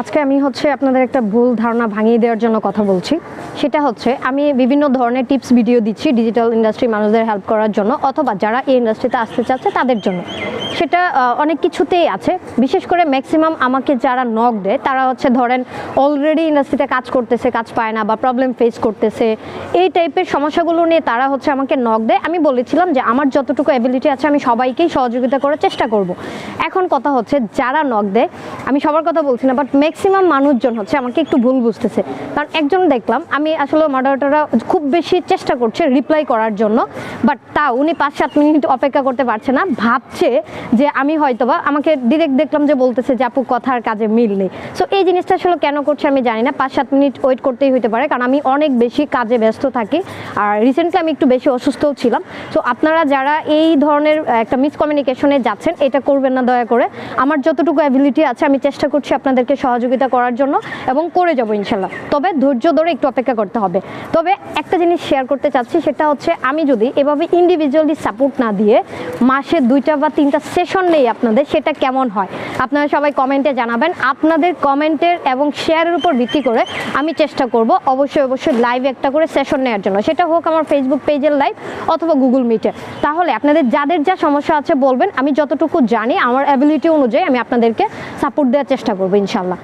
আজকে আমি আপনাদের একটা ভুল ধারণা ভাঙিয়ে দেওয়ার জন্য কথা বলছি। সেটা আমি বিভিন্ন ধরনের টিপস ভিডিও দিচ্ছি ডিজিটাল ইন্ডাস্ট্রি মানুষদের হেল্প করার জন্য অথবা যারা এই ইন্ডাস্ট্রিতে আসতে চাচ্ছে তাদের জন্য। সেটা অনেক কিছুতেই আছে, বিশেষ করে ম্যাক্সিমাম আমাকে যারা নক দেয় তারা ধরেন অলরেডি ইন্ডাস্ট্রিতে কাজ করতেছে, কাজ পায় না বা প্রবলেম ফেস করতেছে, এই টাইপের সমস্যাগুলো নিয়ে তারা আমাকে নক দেয়। আমি বলেছিলাম যে আমার যতটুকু অ্যাবিলিটি আছে আমি সবাইকেই সহযোগিতা করার চেষ্টা করব। এখন কথা যারা নক দেয়, আমি সবার কথা বলছি না, বাট ম্যাক্সিমাম মানুষজন আমাকে একটু ভুল বুঝতেছে। কারণ একজন দেখলাম, আমি আসলে মডারেটররা খুব বেশি চেষ্টা করছে রিপ্লাই করার জন্য, বাট তা উনি 5-7 মিনিট অপেক্ষা করতে পারছে না, ভাবছে যে আমি হয়তোবা আমাকে ডিরেক্ট দেখলাম যে বলতেছে যে আপু কথার কাজে মিল নেই। সো এই জিনিসটা আসলে কেন করছে আমি জানি না, 5-7 মিনিট ওয়েট করতেই হতে পারে, কারণ আমি অনেক বেশি কাজে ব্যস্ত থাকি আর রিসেন্টলি আমি একটু বেশি অসুস্থও ছিলাম। সো আপনারা যারা এই ধরনের একটা মিসকমিউনিকেশনে যাচ্ছেন এটা করবেন না দয়া করে। আমার যতটুকু অ্যাবিলিটি আছে আমি চেষ্টা করছি আপনাদেরকে সহযোগিতা করার জন্য এবং করে যাব ইনশাল্লাহ। তবে ধৈর্য ধরে একটু অপেক্ষা করতে হবে। তবে একটা জিনিস শেয়ার করতে চাচ্ছি, সেটা আমি যদি এভাবে ইন্ডিভিজুয়ালি সাপোর্ট না দিয়ে মাসে 2টা বা 3টা সেশন নেই আপনাদের, সেটা কেমন হয় আপনারা সবাই কমেন্টে জানাবেন। আপনাদের কমেন্টের এবং শেয়ারের উপর ভিত্তি করে আমি চেষ্টা করব অবশ্যই লাইভ একটা করে সেশন নেওয়ার জন্য, সেটা হোক আমার ফেসবুক পেজের লাইভ অথবা গুগল মিটে। তাহলে আপনাদের যাদের যা সমস্যা আছে বলবেন, আমি যতটুকু জানি আমার অ্যাবিলিটি অনুযায়ী আমি আপনাদেরকে সাপোর্ট দেওয়ার চেষ্টা করবো ইনশাল্লাহ।